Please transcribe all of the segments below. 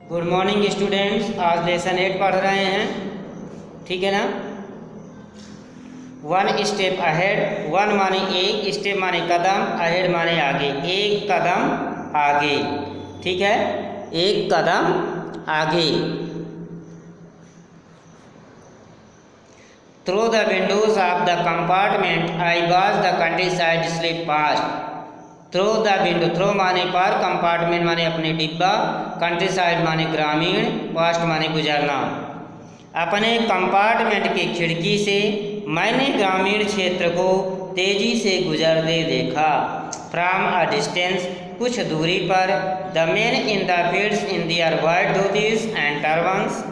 Good morning students. आज lesson 8 पढ़ रहे हैं, ठीक है ना। 1 स्टेप अहेड, 1 माने एक, स्टेप माने कदम, अहेड माने आगे, एक कदम आगे, ठीक है, एक कदम आगे। Through the windows of the compartment I watch the countryside slip past. Through the window, through माने पर, कंपार्टमेंट माने अपने डिब्बा, कंट्री साइड माने ग्रामीण, पास्ट माने गुजरना। अपने कंपार्टमेंट की खिड़की से मैंने ग्रामीण क्षेत्र को तेजी से गुजरते देखा। फ्रॉम अ डिस्टेंस, कुछ दूरी पर, the men in the fields in their white dhotis and turbans.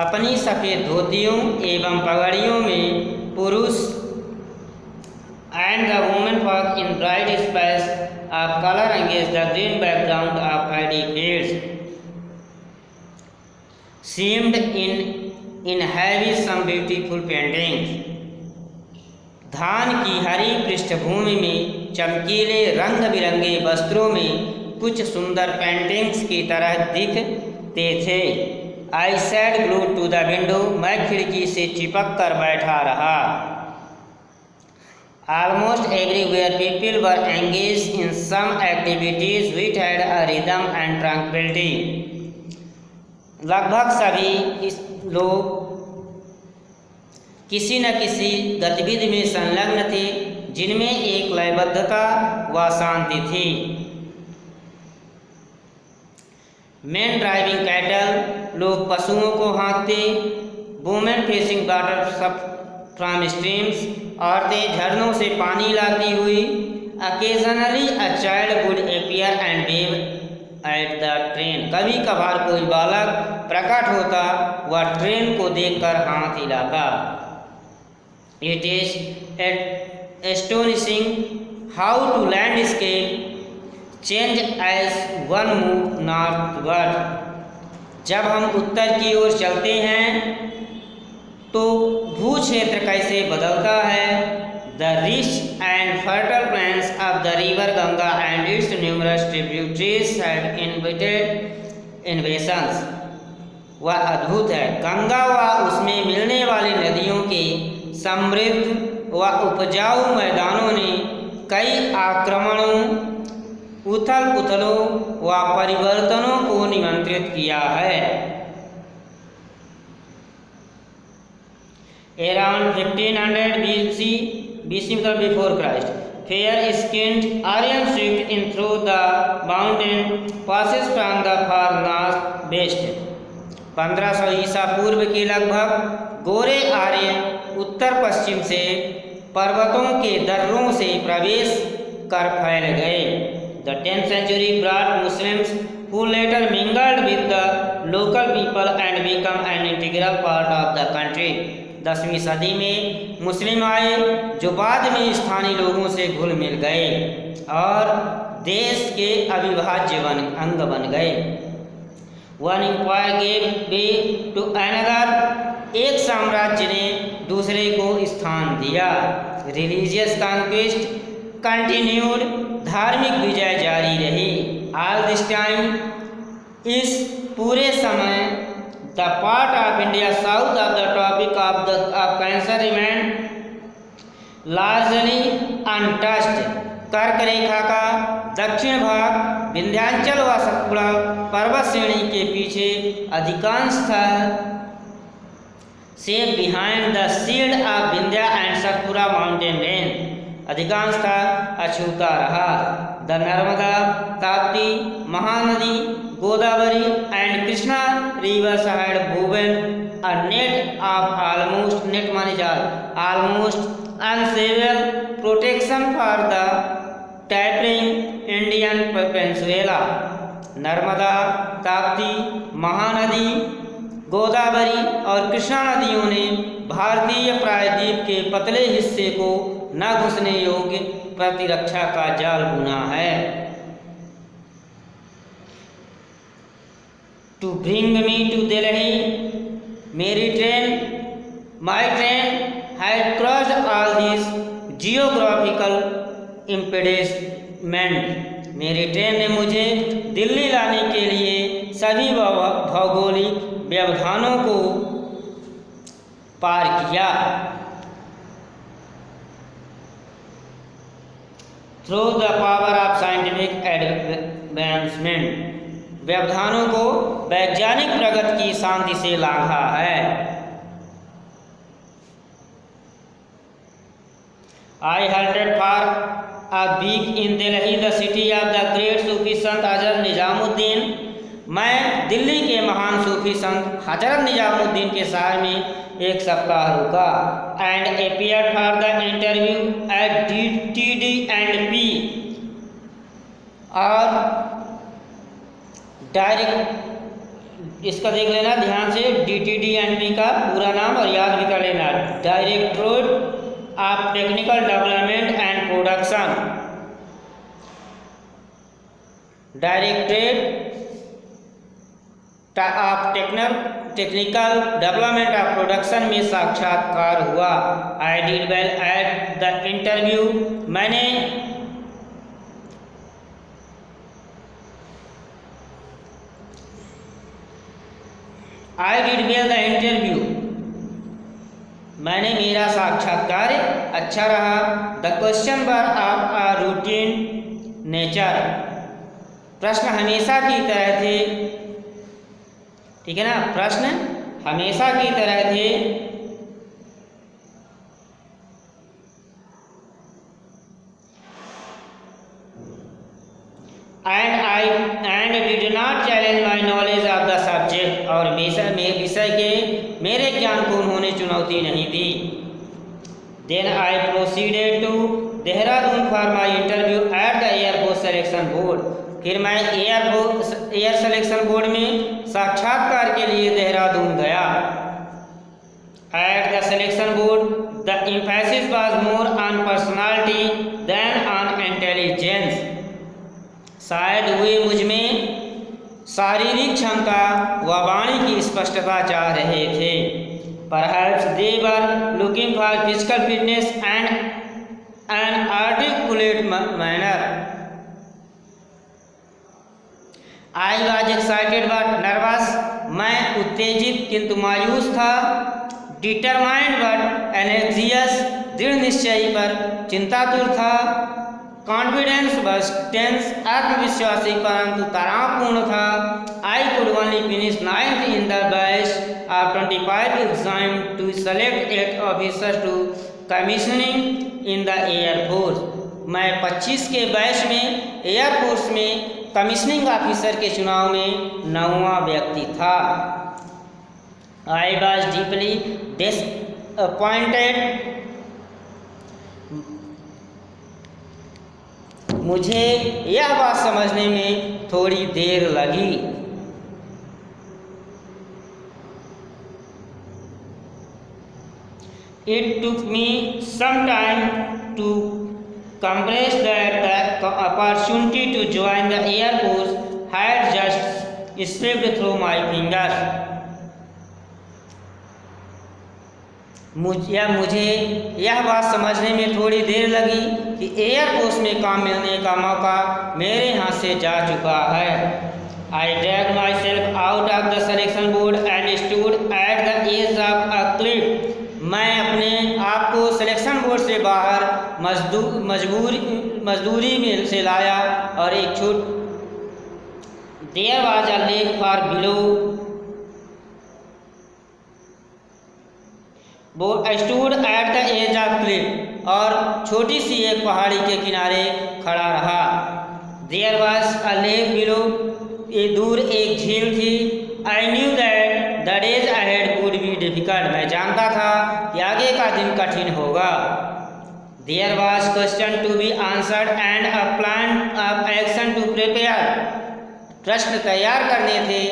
अपनी सफ़ेद धोतियों एवं पगड़ियों में पुरुष and the women walk in bright space of color against the green background of paddy fields. Seamed in heavy some beautiful paintings. धान की हरी पृष्ठभूमि में चमकीले रंग बिरंगे वस्त्रों में कुछ सुंदर पेंटिंग्स की तरह दिखते थे। I sat glued to the window, मैं खिड़की से चिपक कर बैठा रहा। Almost everywhere people were engaged in some activities which had a rhythm and tranquility. लगभग सभी लोग किसी न किसी गतिविधि में संलग्न थे जिनमें एक लयबद्धता व शांति थी। Men driving cattle, लोग पशुओं को हाँकते। Women fetching water from streams, औरतें झरनों से पानी लाती हुई। Occasionally a child would appear and wave at the train, कभी कभार कोई बालक प्रकट होता व ट्रेन को देखकर हाथ हिलाता। It is astonishing how to landscape change as one move northward. जब हम उत्तर की ओर चलते हैं तो भू क्षेत्र कैसे बदलता है। The rich and fertile plains of the river Ganga and its numerous tributaries have invited invasions. वह अद्भुत है, गंगा व उसमें मिलने वाली नदियों के समृद्ध व उपजाऊ मैदानों ने कई आक्रमणों, उथल पुथलों व परिवर्तनों को निमंत्रित किया है। Around 1500 BC before Christ, fair-skinned Aryan swept in through the mountain passes from the far north west. 1500 ईसा पूर्व के लगभग गोरे आर्य उत्तर पश्चिम से पर्वतों के दर्रों से प्रवेश कर फैल गए। The 10th century brought Muslims who later mingled with the local people and become an integral part of the country. 10वीं सदी में मुस्लिम आए जो बाद में स्थानीय लोगों से घुल मिल गए और देश के अविभाज्य अंग बन गए। One empire gave way to another, एक साम्राज्य ने दूसरे को स्थान दिया। Religious conquest continued, धार्मिक विजय जारी रही। All this time, इस पूरे समय the part of India south of the tropic of Cancer remained largely untouched. कर्क रेखा का दक्षिण भाग विंध्याचल व सतपुड़ा पर्वत श्रेणी के पीछे अधिकांश था। Save behind the shield of Vindhya and Satpura mountain range, अधिकांश था अछूता रहा। The Narmada, Tapti, Mahanadi, Godavari and Krishna rivers had woven a net of almost, net माने जाल, almost unassailable protection for the tapering Indian peninsula. Narmada, Tapti, Mahanadi, Godavari और कृष्णा नदियों ने भारतीय प्रायद्वीप के पतले हिस्से को न घुसने योग्य प्रतिरक्षा का जाल बुना है। To bring me to Delhi, my train had crossed all these geographical impediments. मेरी ट्रेन ने मुझे दिल्ली लाने के लिए सभी भौगोलिक व्यवधानों को पार किया। Through the power of scientific advancement, व्यवधानों को वैज्ञानिक प्रगति की शांति से लांघा है। I halted for a week in Delhi, the city of the great सूफी संत हजरत निजामुद्दीन। मैं दिल्ली के महान सूफी संत हजरत निजामुद्दीन के शहर में एक सप्ताह रुका। And appeared for the interview at DTD&P, और डायरेक्ट, इसका देख लेना ध्यान से, DTD&P का पूरा नाम और याद भी कर लेना, directorate of technical development and production, directorate of technical development of production में साक्षात्कार हुआ। I did well at the interview, मैंने मेरा साक्षात्कार अच्छा रहा। The question were of a routine nature, प्रश्न हमेशा की तरह थे, ठीक है ना, प्रश्न हमेशा की तरह थे। And did not challenge my knowledge of the subject, और विषय के मेरे ज्ञान को उन्होंने चुनौती नहीं दी। Then I proceeded to Dehradun for my interview at the air force selection board, फिर मैं एयर सिलेक्शन बोर्ड में साक्षात्कार के लिए देहरादून गया। At the selection board the emphasis was more on personality than on intelligence, शायद वे मुझ में शारीरिक क्षमता व वाणी की स्पष्टता चाह रहे थे। Perhaps they were looking for physical fitness and an articulate manner. I was excited but nervous, मैं उत्तेजित किंतु मायूस था। डिटरमाइंड बट एनर्जियस, दृढ़ निश्चयी पर चिंतातुर था। कॉन्फिडेंस बस टेंस, आत्मविश्वासी परंतु तनावपूर्ण था। I could only finish 9th in the batch of 25 exam to select 8 officers to commissioning in the air force, मैं 25 के बैच में एयरफोर्स में कमीशनिंग ऑफिसर के चुनाव में 9वां व्यक्ति था। आई वॉज डीपली डिसअपॉइंटेड, मुझे यह बात समझने में थोड़ी देर लगी। It took me some time to compress that the opportunity to join the Air Force had just slipped through my fingers. मुझे यह बात समझने में थोड़ी देर लगी कि एयरफोर्स में काम मिलने का मौका मेरे हाथ से जा चुका है। I dragged myself out of the selection board and stood at the edge of a cliff. मैं अपने आप को सिलेक्शन बोर्ड से बाहर मजदूरी में से लाया और एक छूट There was a lake far below. I stood at the edge of cliff, और छोटी सी एक पहाड़ी के किनारे खड़ा रहा। There was a lake below, ये दूर एक झील थी। I knew that the days ahead would be difficult, मैं जानता था कि आगे का दिन कठिन होगा। There was question to be answered and a plan of action to prepare, प्रश्न तैयार करने थे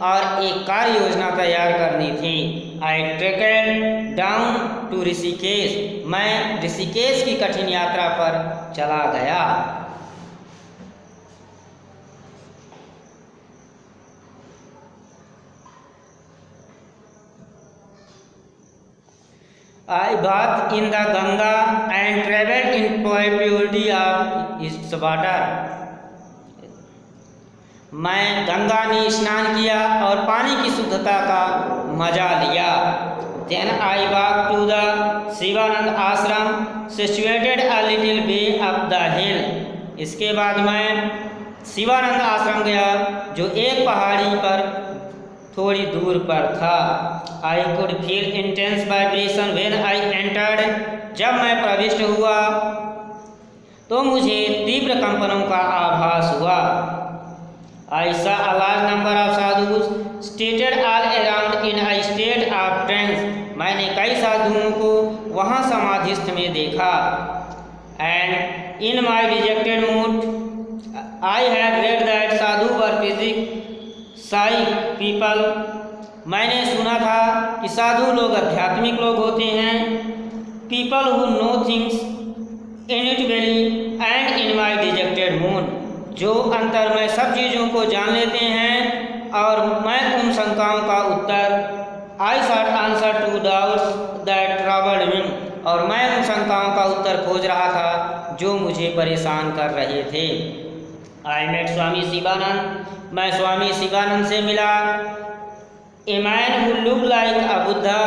और एक कार्य योजना तैयार करनी थी। I trekked down to Rishikesh, मैं ऋषिकेश की कठिन यात्रा पर चला गया। I bathed in the Ganga and travelled in purity of its water. मैं गंगा में स्नान किया और पानी की शुद्धता का मजा लिया। Then I walked to the Shivanand आश्रम situated a little way up the hill. इसके बाद मैं शिवानंद आश्रम गया जो एक पहाड़ी पर थोड़ी दूर पर था। I could feel intense vibration when I entered. जब मैं प्रविष्ट हुआ तो मुझे तीव्र कंपनों का आभास हुआ। I saw a large number of sadhus seated all around in a state of trance. मैंने कई साधुओं को वहाँ समाधिस्थ में देखा। And in my dejected mood, I had read that sadhu were psychic people. मैंने सुना था कि साधु लोग आध्यात्मिक लोग होते हैं। People who know things intuitively and in my dejected mood, जो अंतर में सब चीज़ों को जान लेते हैं और मैं उन शंकाओं का उत्तर I sought answer to doubts that troubled me, और मैं उन शंकाओं का उत्तर खोज रहा था जो मुझे परेशान कर रहे थे। I met स्वामी शिवानंद, मैं स्वामी शिवानंद से मिला। A man who looked like a Buddha,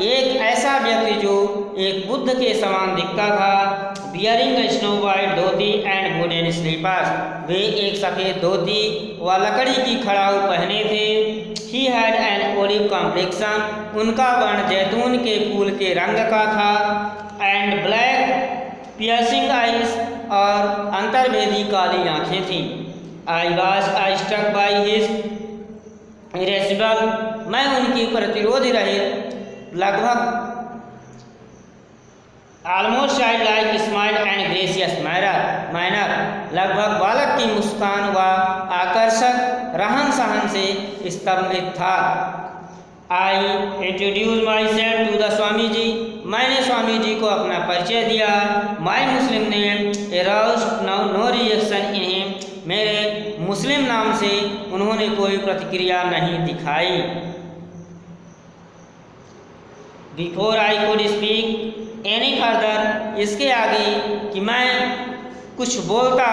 एक ऐसा व्यक्ति जो एक बुद्ध के समान दिखता था। Wearing a snow white dhoti and wooden slippers, वे एक सफ़ेद धोती व लकड़ी की खड़ाऊ पहने थे। He had an olive complexion, उनका वर्ण जैतून के फूल के रंग का था। And black piercing eyes, और अंतर्वेदी काली आँखें थीं। I was struck by his irascible, मैं उनकी प्रतिरोध रहित लगभग almost childlike smile and gracious manner, लगभग बालक की मुस्कान व आकर्षक रहन सहन से स्तंभित था। I introduced myself to the Swami ji, मैंने स्वामी जी को अपना परिचय दिया। My Muslim name aroused no reaction in him, मेरे मुस्लिम नाम से उन्होंने कोई प्रतिक्रिया नहीं दिखाई। Before I could speak any further, इसके आगे कि मैं कुछ बोलता,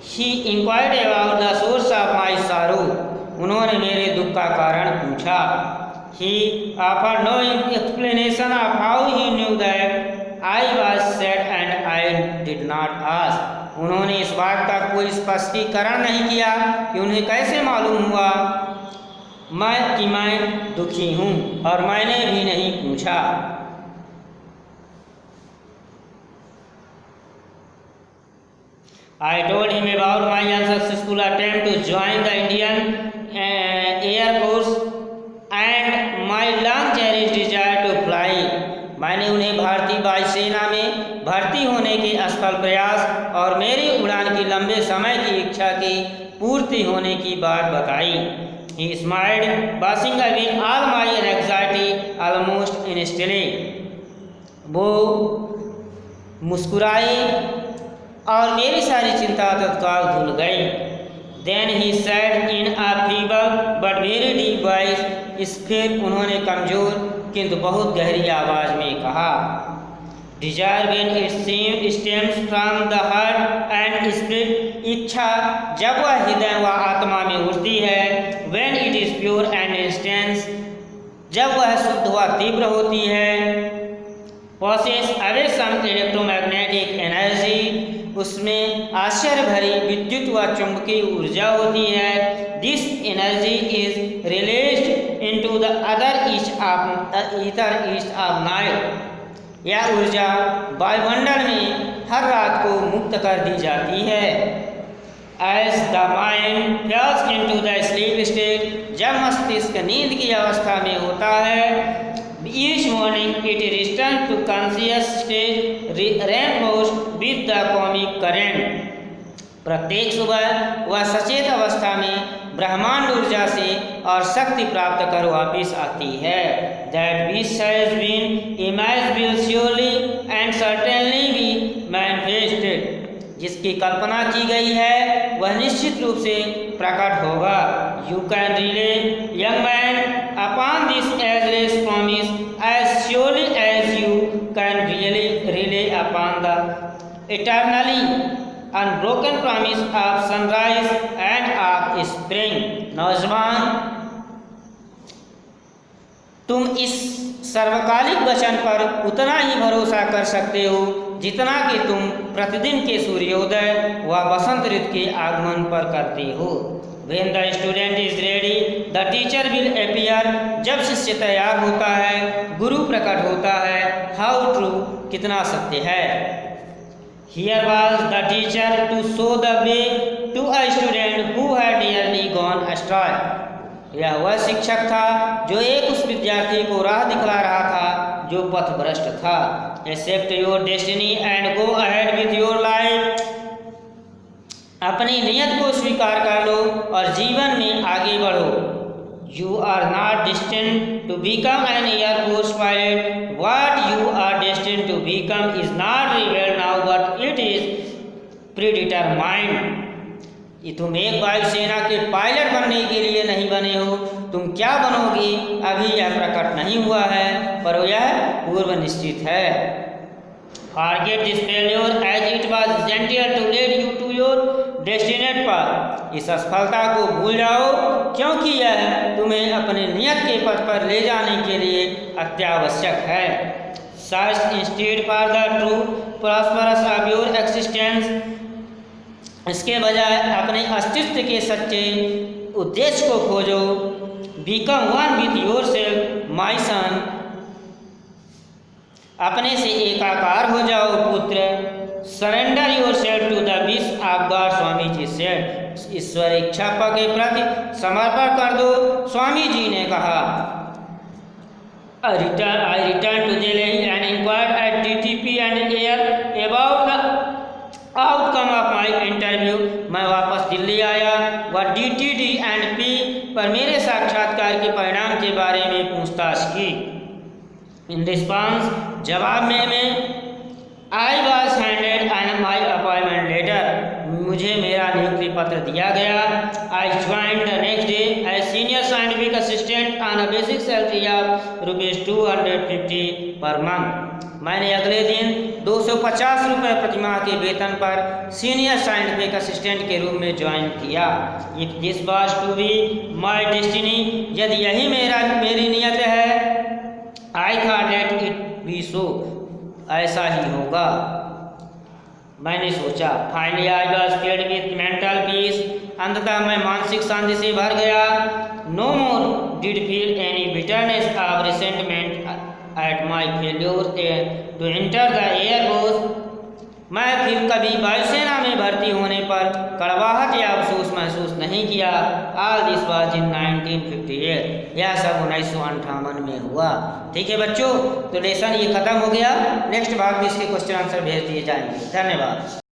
he inquired about the source of my sorrow, उन्होंने मेरे दुख का कारण पूछा। He offered no explanation of how he knew that I was sad and I did not ask, उन्होंने इस बात का कोई स्पष्टीकरण नहीं किया कि उन्हें कैसे मालूम हुआ मैं दुखी हूँ, और मैंने भी नहीं पूछा। I told him about my unsuccessful attempt to join the Indian Air Force and my long cherished desire to fly. मैंने उन्हें भारतीय वायुसेना में भर्ती होने के असफल प्रयास और मेरी उड़ान की लंबे समय की इच्छा की पूर्ति होने की बात बताई। He smiled, brushing away all my anxiety almost instantly. वो मुस्कुराए और मेरी सारी चिंता तत्काल धुल गई। Then he said in a feeble but very deep voice, फिर उन्होंने कमजोर किंतु बहुत गहरी आवाज में कहा, Desire when it stems from the heart and spirit, इच्छा जब वह हृदय व आत्मा में उठती है, when it is pure and intense, जब वह शुद्ध व तीव्र होती है, possess away some electromagnetic energy, उसमें आश्चर्य भरी विद्युत व चुंबकीय ऊर्जा होती है। This energy is released into the ether east of night, यह ऊर्जा वायुमंडल में हर रात को मुक्त कर दी जाती है। As the mind falls into the sleep state, जब मस्तिष्क नींद की अवस्था में होता है, each morning it returns to conscious state reinforced with the cosmic current, प्रत्येक सुबह वह सचेत अवस्था में ब्रह्मांड ऊर्जा से और शक्ति प्राप्त कर वापिस आती है। That which has been imagined surely and certainly be manifested, जिसकी कल्पना की गई है वह निश्चित रूप से प्रकट होगा। You can rely, young man, upon this ageless promise as surely as you can really rely upon the eternally unbroken promise of sunrise and of spring. नौजवान, तुम इस सर्वकालिक वचन पर उतना ही भरोसा कर सकते हो जितना कि तुम प्रतिदिन के सूर्योदय व बसंत ऋतु के आगमन पर करते हो। When the student is ready, the teacher will appear। जब शिष्य तैयार होता है गुरु प्रकट होता है। How true, कितना सत्य है। Here was the teacher to show the way to a student who had nearly gone astray। यह वह शिक्षक था जो एक उस विद्यार्थी को राह दिखला रहा था जो पथभ्रष्ट था। Accept your destiny and go ahead with your life। अपनी नियत को स्वीकार कर लो और जीवन में आगे बढ़ो। You are not destined to become an Air Force pilot। What you are destined to become is not revealed now, but it is predetermined। तुम एक वायुसेना के पायलट बनने के लिए नहीं बने हो। तुम क्या बनोगे अभी यह प्रकट नहीं हुआ है, पर यह पूर्व निश्चित है। Forget this failure as it was gentle to lead you to your destined path। इस असफलता को भूल जाओ क्योंकि यह तुम्हें अपने नियत के पथ पर ले जाने के लिए अत्यावश्यक है। Search instead for the true prosperous of your existence। इसके बजाय अपने अस्तित्व के सच्चे उद्देश्य को खोजो। Become one with yourself my son। अपने से एकाकार हो जाओ पुत्र। Surrender yourself to the wish of God, Swami ji said। ईश्वर इच्छा के प्रति समर्पण कर दो, स्वामी जी ने कहा। I returned to Delhi and inquired at DTP and Air about the outcome of my interview. मैं वापस दिल्ली आया व DTD एंड P पर मेरे साक्षात्कार के परिणाम के बारे में पूछताछ की। इन रिस्पॉन्स, जवाब में I was handed and my appointment letter. मुझे मेरा नियुक्ति पत्र दिया गया। I joined the next day as senior scientific assistant on a basic salary of ₹250 per month. मैंने अगले दिन 250 रुपये प्रतिमाह के वेतन पर सीनियर साइंटिफिक असिस्टेंट के रूप में ज्वाइन किया। If this was to be my destiny, यदि यही मेरी नियत है, I thought that it be so, ऐसा ही होगा, मैंने सोचा। Finally I was filled with mental peace. अंततः मैं मानसिक शांति से भर गया। No more did feel any bitterness of resentment at my failure to enter the air force. मैं फिर कभी वायुसेना में भर्ती होने पर कड़वाहट या अफसोस महसूस नहीं किया। All this was in 1958। यह सब 1958 में हुआ। ठीक है बच्चों, तो लेसन ये खत्म हो गया। नेक्स्ट भाग में इसके क्वेश्चन आंसर भेज दिए जाएंगे। धन्यवाद।